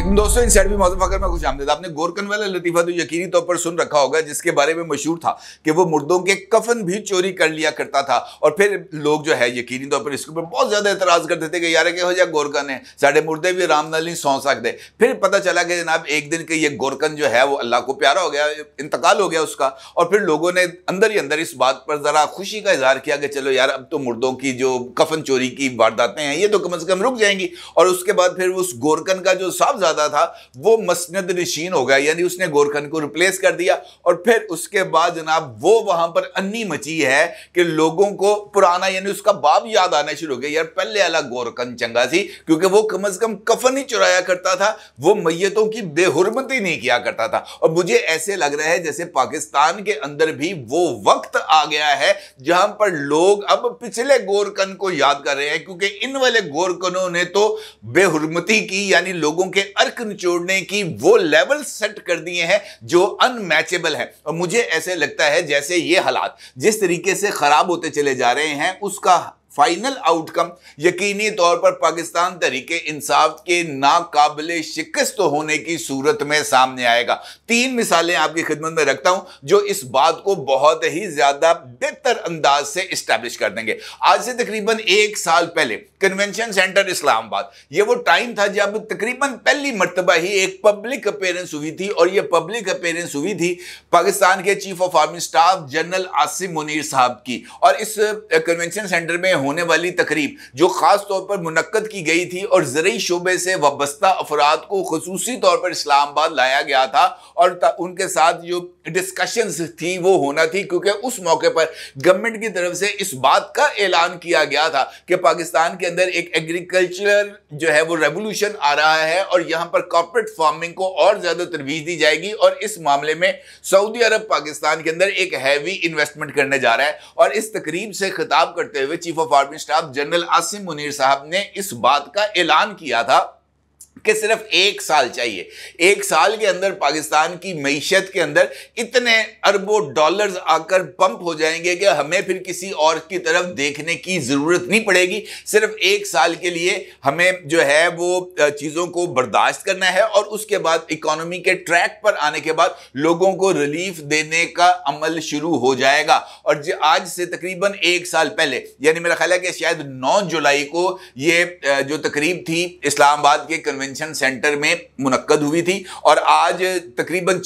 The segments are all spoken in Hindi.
दोस्तों इनसाइड भी मौजूद फकर में खुश आमदीद। आपने गोरकन वाला लतीफा तो यकीनी तौर पर सुन रखा होगा, जिसके बारे में मशहूर था कि वो मुर्दों के कफन भी चोरी कर लिया करता था। और फिर लोग जो है यकीनी तौर पर इसके ऊपर बहुत ज्यादा एतराज करते थे कि यार के हो जाए गोरकन है, साढ़े मुर्दे भी आराम नाल नहीं सौ सकते। फिर पता चला कि जनाब एक दिन के ये गोरकन जो है वो अल्लाह को प्यारा हो गया, इंतकाल हो गया उसका। और फिर लोगों ने अंदर ही अंदर इस बात पर जरा खुशी का इजहार किया कि चलो यार अब तो मुर्दों की जो कफन चोरी की वारदातें हैं ये तो कम से कम रुक जाएंगी। और उसके बाद फिर उस गोरकन का जो साहबजादा था वो मसनद नशीन हो गया, यानी उसने गोरखन को रिप्लेस कर दिया। और फिर उसके बाद जनाब वो वहां पर अन्नी मची है कि लोगों को पुराना यानी उसका बाप याद आना शुरू हो गया। यार पहले वाला गोरखन चंगा सी, क्योंकि वो कम से कम कफन ही चुराया करता था, वो मैयतों की बेहुरमती नहीं किया करता था। और मुझे ऐसे लग रहा है जैसे पाकिस्तान के अंदर भी वो वक्त आ गया है जहां पर लोग अब पिछले गोरकन को याद कर रहे हैं, क्योंकि इन वाले गोरकनों ने तो बेहुरमती की यानी लोगों के अर्क निचोड़ने की वो लेवल सेट कर दिए हैं जो अनमैचेबल है। और मुझे ऐसे लगता है जैसे ये हालात जिस तरीके से खराब होते चले जा रहे हैं उसका फाइनल आउटकम यकीनी तौर पर पाकिस्तान तरीके इंसाफ के नाकाबिले शिकस्त होने की सूरत में सामने आएगा। तीन मिसालें आपकी खिदमत में रखता हूं जो इस बात को बहुत ही ज्यादा बेहतर अंदाज से इस्टेब्लिश कर देंगे। आज से तकरीबन एक साल पहले कन्वेंशन सेंटर इस्लामाबाद, ये वो टाइम था जब तकरीबन पहली मर्तबा ही एक पब्लिक अपीयरेंस हुई थी। और ये पब्लिक अपीयरेंस हुई थी पाकिस्तान के chief of army staff general Asim Munir साहब की। और इस कन्वेंशन सेंटर में होने वाली तकरीब जो खास तौर पर मुनक्कद की गई थी और ज़रई शोबे से वाबस्ता अफराद को खुसूसी तौर पर इस्लामाबाद लाया गया था और उनके साथ जो डिस्कशंस थी वो होना थी, क्योंकि उस मौके पर गवर्नमेंट की तरफ से इस बात का ऐलान किया गया था कि पाकिस्तान के अंदर एक एग्रीकल्चर जो है वो रेवोल्यूशन आ रहा है और यहां पर कॉर्पोरेट फार्मिंग को और ज्यादा तरवीज दी जाएगी। और इस मामले में सऊदी अरब पाकिस्तान के अंदर एक हैवी इन्वेस्टमेंट करने जा रहा है। और इस तकरीब से खिताब करते हुए chief of army staff general Asim Munir साहब ने इस बात का ऐलान किया था कि सिर्फ एक साल चाहिए, एक साल के अंदर पाकिस्तान की मईशत के अंदर इतने अरबों डॉलर्स आकर पंप हो जाएंगे कि हमें फिर किसी और की तरफ देखने की जरूरत नहीं पड़ेगी। सिर्फ एक साल के लिए हमें जो है वो चीजों को बर्दाश्त करना है और उसके बाद इकोनॉमी के ट्रैक पर आने के बाद लोगों को रिलीफ देने का अमल शुरू हो जाएगा। और आज से तकरीबन एक साल पहले यानी मेरा ख्याल है कि शायद 9 जुलाई को ये जो तकरीब थी इस्लामाबाद के कन्वेंशन सेंटर में मुनक्कद हुई थी। और आज तकरीबन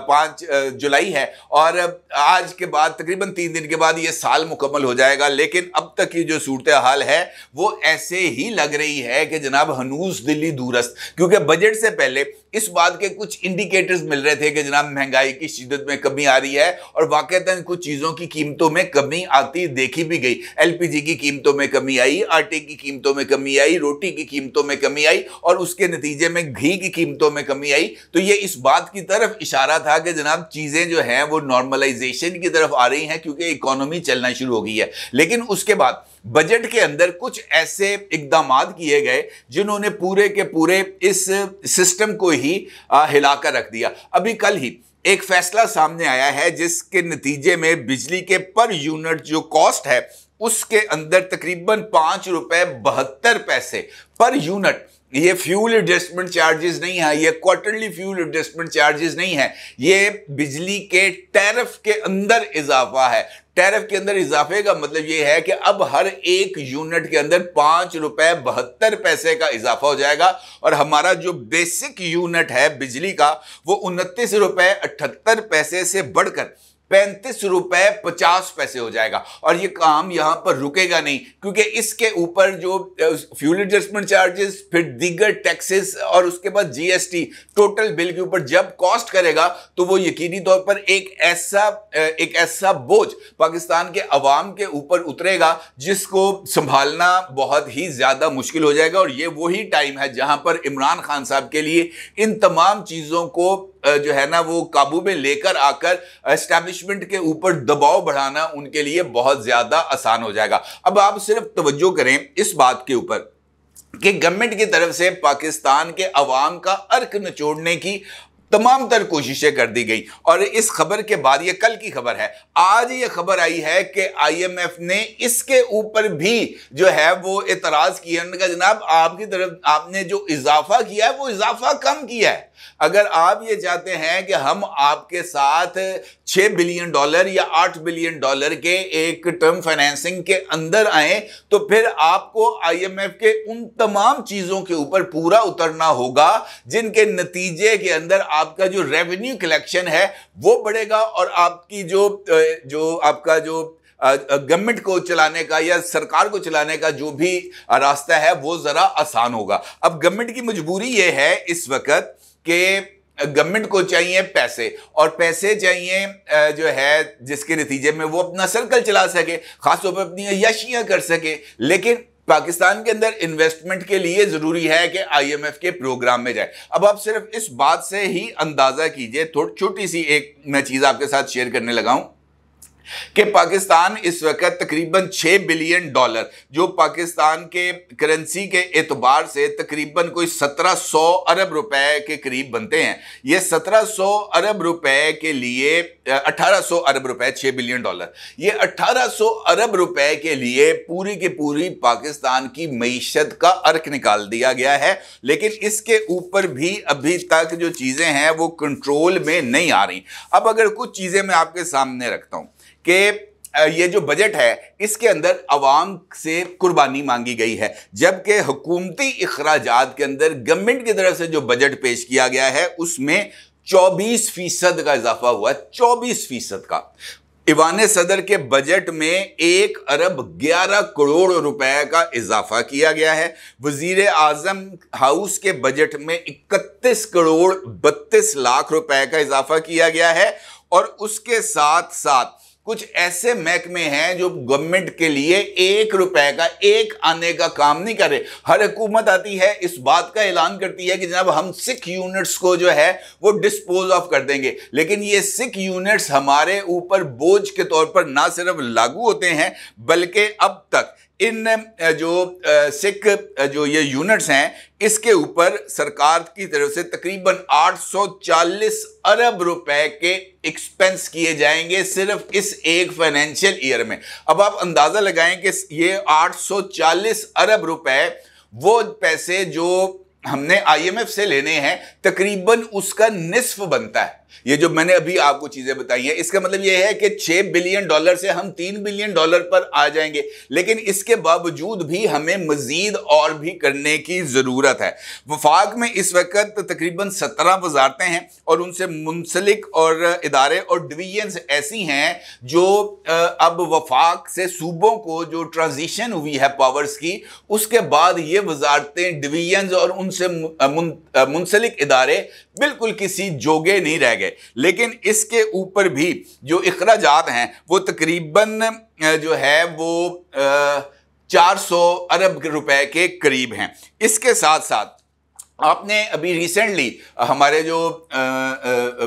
5 जुलाई है और आज के बाद तकरीबन 3 दिन के बाद ये साल मुकम्मल हो जाएगा। लेकिन अब तक की जो सूरत हाल है वो ऐसे ही लग रही है कि जनाब हनूस दिल्ली दूरस्त, क्योंकि बजट से पहले इस बात के कुछ इंडिकेटर्स मिल रहे थे कि जनाब महंगाई की शिद्दत में कमी आ रही है और वाकईतन कुछ चीजों की कीमतों में कमी आती देखी भी गई। एलपीजी की कीमतों में कमी आई, आटे की कीमतों में कमी आई, रोटी की कीमतों में कमी आई और उसके नतीजे में घी की कीमतों में कमी आई। तो ये इस बात की तरफ इशारा था कि जनाब चीजें जो हैं वो नॉर्मलाइजेशन की तरफ आ रही हैं क्योंकि इकोनॉमी चलना शुरू हो गई है। लेकिन उसके बाद बजट के अंदर कुछ ऐसे इकदाम किए गए जिन्होंने पूरे के पूरे इस सिस्टम को ही हिलाकर रख दिया। अभी कल ही एक फैसला सामने आया है जिसके नतीजे में बिजली के पर यूनिट जो कॉस्ट है उसके अंदर तकरीबन 5 रुपए 72 पैसे पर यूनिट, ये फ्यूल एडजस्टमेंट चार्जेस नहीं है, ये क्वार्टरली फ्यूल एडजस्टमेंट चार्जेस नहीं है, ये बिजली के टैरिफ के अंदर इजाफा है। टैरिफ के अंदर इजाफे का मतलब यह है कि अब हर एक यूनिट के अंदर 5 रुपए 72 पैसे का इजाफा हो जाएगा और हमारा जो बेसिक यूनिट है बिजली का वो 29 रुपए 78 पैसे से बढ़कर 35 रुपए 50 पैसे हो जाएगा। और ये काम यहां पर रुकेगा नहीं, क्योंकि इसके ऊपर जो फ्यूल एडजस्टमेंट चार्जेस, फिर दीगर टैक्सेस और उसके बाद जीएसटी टोटल बिल के ऊपर जब कॉस्ट करेगा तो वो यकीनी तौर पर एक ऐसा बोझ पाकिस्तान के अवाम के ऊपर उतरेगा जिसको संभालना बहुत ही ज्यादा मुश्किल हो जाएगा। और ये वही टाइम है जहां पर इमरान खान साहब के लिए इन तमाम चीजों को जो है ना वो काबू में लेकर आकर एस्टैब्लिशमेंट के ऊपर दबाव बढ़ाना उनके लिए बहुत ज्यादा आसान हो जाएगा। अब आप सिर्फ तवज्जो करें इस बात के ऊपर कि गवर्नमेंट की तरफ से पाकिस्तान के अवाम का अर्क निचोड़ने की तमाम तर कोशिशें कर दी गई। और इस खबर के बाद, ये कल की खबर है, आज ये खबर आई है कि आईएमएफ ने इसके ऊपर भी जो है वो एतराज किया। उन्होंने कहा जनाब आपकी तरफ आपने जो इजाफा किया है वो इजाफा कम किया है। अगर आप ये चाहते हैं कि हम आपके साथ $6 बिलियन या $8 बिलियन के एक टर्म फाइनेंसिंग के अंदर आए तो फिर आपको आईएमएफ के उन तमाम चीजों के ऊपर पूरा उतरना होगा जिनके नतीजे के अंदर आपका जो रेवेन्यू कलेक्शन है वो बढ़ेगा और आपकी जो आपका जो गवर्नमेंट को चलाने का या सरकार को चलाने का जो भी रास्ता है वो जरा आसान होगा। अब गवर्नमेंट की मजबूरी ये है इस वक्त कि गवर्नमेंट को चाहिए पैसे, और पैसे चाहिए जो है जिसके नतीजे में वो अपना सर्कल चला सके, खासतौर पर अपनी अय्याशियां कर सके। लेकिन पाकिस्तान के अंदर इन्वेस्टमेंट के लिए जरूरी है कि आईएमएफ के प्रोग्राम में जाए। अब आप सिर्फ इस बात से ही अंदाजा कीजिए, थोड़ी छोटी सी एक मैं चीज आपके साथ शेयर करने लगा हूं कि पाकिस्तान इस वक्त तकरीबन $6 बिलियन जो पाकिस्तान के करेंसी के एतबार से तकरीबन कोई 1700 अरब रुपए के करीब बनते हैं। ये 1700 अरब रुपए के लिए 1800 अरब रुपए, $6 बिलियन, ये 1800 अरब रुपए के लिए पूरी की पूरी पाकिस्तान की मईशत का अर्क निकाल दिया गया है। लेकिन इसके ऊपर भी अभी तक जो चीजें हैं वो कंट्रोल में नहीं आ रही। अब अगर कुछ चीजें मैं आपके सामने रखता हूं कि ये जो बजट है इसके अंदर अवाम से कुर्बानी मांगी गई है, जबकि हुकूमती इखराजात के अंदर गवर्नमेंट की तरफ से जो बजट पेश किया गया है उसमें 24% का इजाफा हुआ है। 24% का। ईवान सदर के बजट में 1 अरब 11 करोड़ रुपए का इजाफा किया गया है। वजीर आजम हाउस के बजट में 31 करोड़ 32 लाख रुपए का इजाफा किया गया है। और उसके साथ साथ कुछ ऐसे महकमे हैं जो गवर्नमेंट के लिए 1 रुपए का एक आने का काम नहीं कर रहे। हर हुकूमत आती है इस बात का ऐलान करती है कि जनाब हम सिख यूनिट्स को जो है वो डिस्पोज ऑफ कर देंगे, लेकिन ये सिख यूनिट्स हमारे ऊपर बोझ के तौर पर ना सिर्फ लागू होते हैं बल्कि अब तक इन जो सिख जो ये यूनिट्स हैं इसके ऊपर सरकार की तरफ से तकरीबन 840 अरब रुपए के एक्सपेंस किए जाएंगे सिर्फ इस एक फाइनेंशियल ईयर में। अब आप अंदाजा लगाएं कि ये 840 अरब रुपए वो पैसे जो हमने आईएमएफ से लेने हैं तकरीबन उसका निस्फ बनता है। ये जो मैंने अभी आपको चीजें बताई हैं इसका मतलब यह है कि $6 बिलियन से हम $3 बिलियन पर आ जाएंगे, लेकिन इसके बावजूद भी हमें मजीद और भी करने की जरूरत है। वफाक में इस वक्त तकरीबन 17 वजारतें हैं और उनसे मुंसलिक और इदारे और डिवीजन्स ऐसी हैं जो अब वफाक से सूबों को जो ट्रांजिशन हुई है पावर्स की उसके बाद ये वजारतें, डिवीजन्स और उनसे मुंसलिक इदारे बिल्कुल किसी जोगे नहीं रह गए। लेकिन इसके ऊपर भी जो इखराजात हैं वो तकरीबन जो है वो 400 अरब रुपए के करीब हैं। इसके साथ साथ आपने अभी रिसेंटली हमारे जो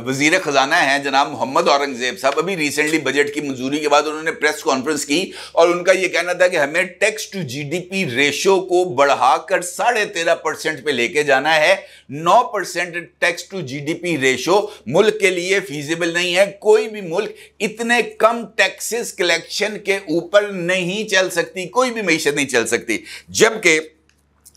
वजीर खजाना हैं जनाब मोहम्मद औरंगजेब साहब अभी रिसेंटली बजट की मंजूरी के बाद उन्होंने प्रेस कॉन्फ्रेंस की और उनका यह कहना था कि हमें टैक्स टू जीडीपी रेशो को बढ़ाकर 13.5% पे लेके जाना है। 9% टैक्स टू जीडीपी रेशो मुल्क के लिए फीजिबल नहीं है। कोई भी मुल्क इतने कम टैक्सेस कलेक्शन के ऊपर नहीं चल सकती, कोई भी मईशत नहीं चल सकती। जबकि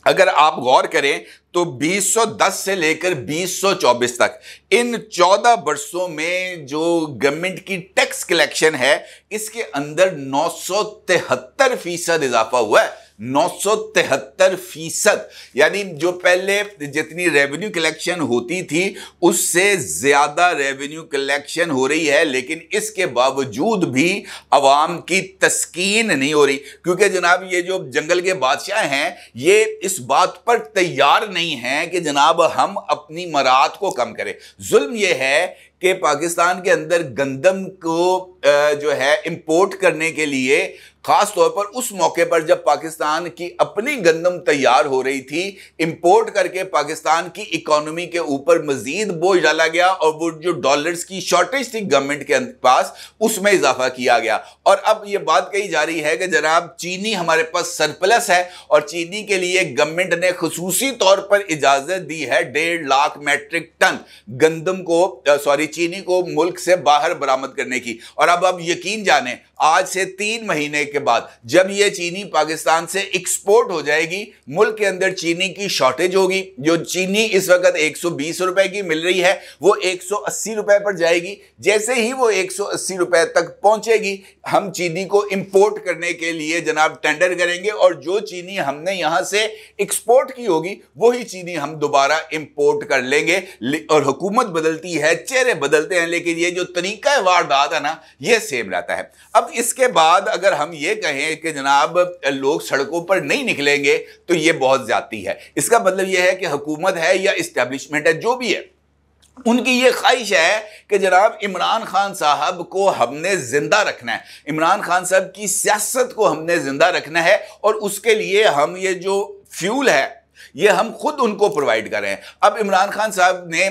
अगर आप गौर करें तो 2010 से लेकर 2024 तक इन 14 वर्षों में जो गवर्नमेंट की टैक्स कलेक्शन है इसके अंदर 973% इजाफा हुआ है। 973%, यानी जो पहले जितनी रेवेन्यू कलेक्शन होती थी उससे ज्यादा रेवेन्यू कलेक्शन हो रही है। लेकिन इसके बावजूद भी अवाम की तस्कीन नहीं हो रही, क्योंकि जनाब ये जो जंगल के बादशाह हैं ये इस बात पर तैयार नहीं हैं कि जनाब हम अपनी मरात को कम करें। जुल्म ये है कि पाकिस्तान के अंदर गंदम को जो है इंपोर्ट करने के लिए खास तौर पर उस मौके पर जब पाकिस्तान की अपनी गंदम तैयार हो रही थी, इंपोर्ट करके पाकिस्तान की इकोनॉमी के ऊपर मजीद बोझ डाला गया और वो जो डॉलर्स की शॉर्टेज थी गवर्नमेंट के पास, उसमें इजाफा किया गया। और अब ये बात कही जा रही है कि जनाब चीनी हमारे पास सरप्लस है और चीनी के लिए गवर्नमेंट ने खुसूसी तौर पर इजाजत दी है 1.5 लाख मैट्रिक टन गंदम को, चीनी को मुल्क से बाहर बरामद करने की। और अब आप यकीन जाने, आज से 3 महीने के बाद जब यह चीनी पाकिस्तान से एक्सपोर्ट हो जाएगी, मुल्क के अंदर चीनी की शॉर्टेज होगी। जो चीनी इस वक्त 120 रुपए की मिल रही है वो 180 रुपए पर जाएगी। जैसे ही वो 180 रुपए तक पहुंचेगी, हम चीनी को इंपोर्ट करने के लिए जनाब टेंडर करेंगे और जो चीनी हमने यहां से एक्सपोर्ट की होगी वही चीनी हम दोबारा इंपोर्ट कर लेंगे। और हुकूमत बदलती है, चेहरे बदलते हैं, लेकिन ये जो तरीका वारदात है ना, ये सेम रहता है। अब इसके बाद अगर हम ये कहें कि जनाब लोग सड़कों पर नहीं निकलेंगे तो ये बहुत ज्यादती है। इसका मतलब यह है कि हुकूमत है या इस्टेब्लिशमेंट है, जो भी है, उनकी ये ख्वाहिश है कि जनाब इमरान खान साहब को हमने जिंदा रखना है, इमरान खान साहब की सियासत को हमने जिंदा रखना है और उसके लिए हम ये जो फ्यूल है ये हम खुद उनको प्रोवाइड कर रहे हैं। अब इमरान खान साहब ने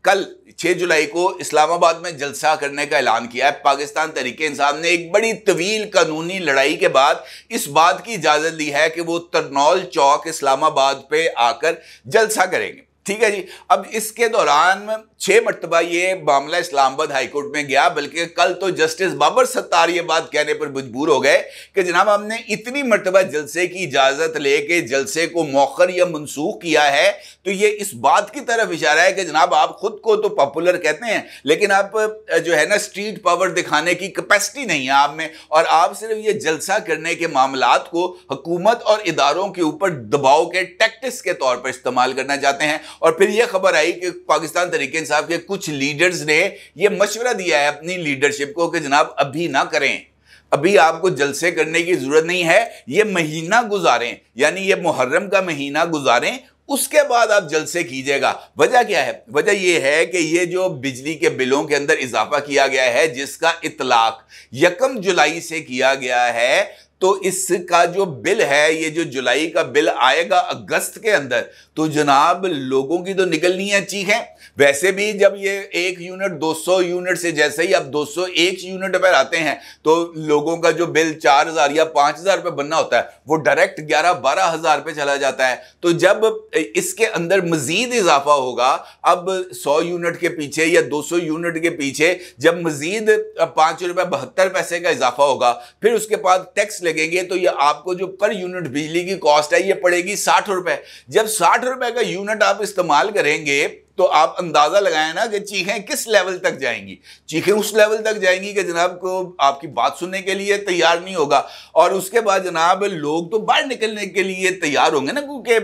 कल 6 जुलाई को इस्लामाबाद में जलसा करने का ऐलान किया है। पाकिस्तान तहरीक इंसाफ ने एक बड़ी तवील कानूनी लड़ाई के बाद इस बात की इजाजत दी है कि वो तरनौल चौक इस्लामाबाद पे आकर जलसा करेंगे। ठीक है जी। अब इसके दौरान 6 मरतबा ये मामला इस्लामाबाद हाईकोर्ट में गया, बल्कि कल तो जस्टिस बाबर सत्तार ये बात कहने पर मजबूर हो गए कि जनाब हमने इतनी मरतबा जलसे की इजाजत लेके जलसे को मौखर या मनसूख किया है, तो ये इस बात की तरफ इशारा है कि जनाब आप खुद को तो पॉपुलर कहते हैं, लेकिन आप जो है ना स्ट्रीट पावर दिखाने की कैपेसिटी नहीं है आप में, और आप सिर्फ ये जलसा करने के मामलात को हुकूमत और इदारों के ऊपर दबाव के टैक्टिक्स के तौर पर इस्तेमाल करना चाहते हैं। और फिर यह खबर आई कि पाकिस्तान तहरीक इंसाफ के कुछ लीडर्स ने यह मशवरा दिया है अपनी लीडरशिप को कि जनाब अभी ना करें, अभी आपको जलसे करने की जरूरत नहीं है, ये महीना गुजारें, यानी ये मुहर्रम का महीना गुजारें, उसके बाद आप जलसे कीजिएगा। वजह क्या है? वजह यह है कि ये जो बिजली के बिलों के अंदर इजाफा किया गया है, जिसका इतलाक 1 जुलाई से किया गया है, तो इसका जो बिल है, ये जो जुलाई का बिल आएगा अगस्त के अंदर, तो जनाब लोगों की तो निकलनी है चीखें। वैसे भी जब ये 1 यूनिट 200 यूनिट से जैसे ही आप 201 यूनिट पर आते हैं तो लोगों का जो बिल 4000 या 5000 रुपये बनना होता है वो डायरेक्ट 11-12 हजार पे चला जाता है। तो जब इसके अंदर मजीद इजाफा होगा, अब 100 यूनिट के पीछे या 200 यूनिट के पीछे जब मजीद 5 रुपये 72 पैसे का इजाफा होगा, फिर उसके बाद टैक्स लगेंगे, तो ये आपको जो पर यूनिट बिजली की कॉस्ट है ये पड़ेगी 60 रुपये। जब 60 रुपये का यूनिट आप इस्तेमाल करेंगे तो आप अंदाजा लगाएं ना कि चीखें किस लेवल तक जाएंगी। चीखें उस लेवल तक जाएंगी कि जनाब को आपकी बात सुनने के लिए तैयार नहीं होगा, और उसके बाद जनाब लोग तो बाहर निकलने के लिए तैयार होंगे ना, क्योंकि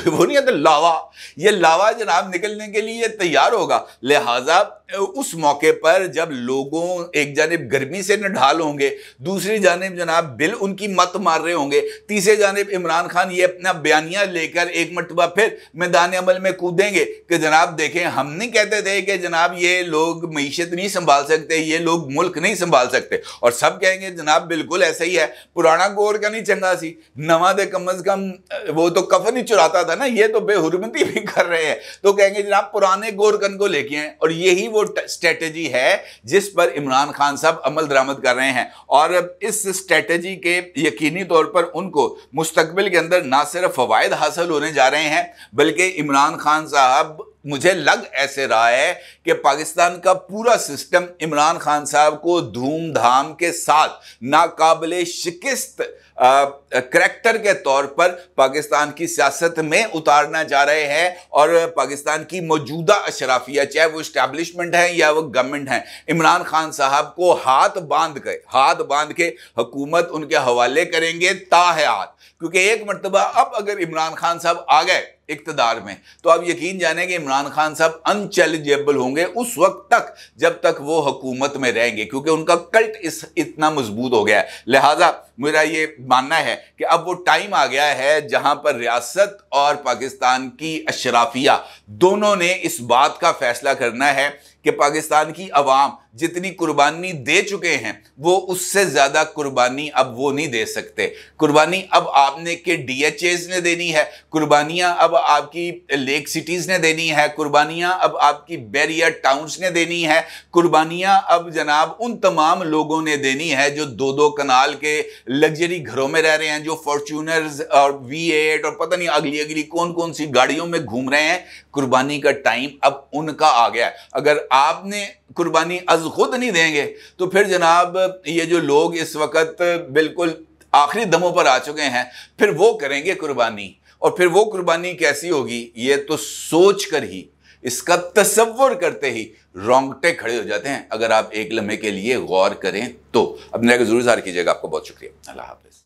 वो नहीं आता लावा, ये लावा जनाब निकलने के लिए तैयार होगा। लिहाजा उस मौके पर जब लोगों एक जानिब गर्मी से निढाल होंगे, दूसरी जानिब जनाब बिल उनकी मत मार रहे होंगे, तीसरी जानिब इमरान खान ये अपना बयानिया लेकर एक मरतबा फिर मैदान अमल में कूदेंगे कि जनाब देखें, हम नहीं कहते थे कि जनाब ये लोग मईशत नहीं संभाल सकते, ये लोग मुल्क नहीं संभाल सकते, और सब कहेंगे जनाब बिल्कुल ऐसा ही है, पुराना गोर का नहीं चंगा सी, नवा दे कम अज कम वो तो कफन ही चुराता था ना, ये तो बेहुरमती भी कर रहे हैं, तो कहेंगे जनाब पुराने गोरकन को लेके आए। और यही वो स्ट्रेटेजी है जिस पर इमरान खान साहब अमल दरामद कर रहे हैं, और इस स्ट्रेटेजी के यकीनी तौर पर उनको मुस्तकबिल के अंदर ना सिर्फ फवायद हासिल होने जा रहे हैं, बल्कि इमरान खान साहब, मुझे लग ऐसे रहा है कि पाकिस्तान का पूरा सिस्टम इमरान खान साहब को धूमधाम के साथ नाकाबिले शिकस्त करैक्टर के तौर पर पाकिस्तान की सियासत में उतारना चाह रहे हैं, और पाकिस्तान की मौजूदा अशराफिया, चाहे वो इस्टेब्लिशमेंट है या वो गवर्नमेंट है, इमरान खान साहब को हाथ बांध के हुकूमत उनके हवाले करेंगे ताहयात। क्योंकि एक मरतबा अब अगर इमरान खान साहब आ गए इक्तदार में, तो आप यकीन जाने कि इमरान खान साहब अनचैलेंजेबल होंगे उस वक्त तक जब तक वो हुकूमत में रहेंगे, क्योंकि उनका कल्ट इतना मजबूत हो गया है। लिहाजा मेरा ये मानना है कि अब वो टाइम आ गया है जहां पर रियासत और पाकिस्तान की अशराफिया दोनों ने इस बात का फैसला करना है कि पाकिस्तान की अवाम जितनी कुर्बानी दे चुके हैं वो उससे ज्यादा कुर्बानी अब वो नहीं दे सकते। कुर्बानी अब आपने के डीएचएस ने देनी है, कुर्बानियां अब आपकी लेक सिटीज ने देनी है, कुर्बानियां अब आपकी बैरियर टाउन्स ने देनी है, कुर्बानियां अब जनाब उन तमाम लोगों ने देनी है जो दो दो कनाल के लग्जरी घरों में रह रहे हैं, जो फॉर्च्यूनर्स और V8 और पता नहीं अगली अगली कौन कौन सी गाड़ियों में घूम रहे हैं। कुर्बानी का टाइम अब उनका आ गया है। अगर आपने कुर्बानी अज खुद नहीं देंगे तो फिर जनाब ये जो लोग इस वक्त बिल्कुल आखिरी दमों पर आ चुके हैं, फिर वो करेंगे कुर्बानी। और फिर वो कुर्बानी कैसी होगी ये तो सोच कर ही, इसका तसव्वुर करते ही रोंगटे खड़े हो जाते हैं। अगर आप एक लम्हे के लिए गौर करें तो अपने जरूर इज़हार कीजिएगा। आपको बहुत शुक्रिया। अल्लाह हाफ़िज़।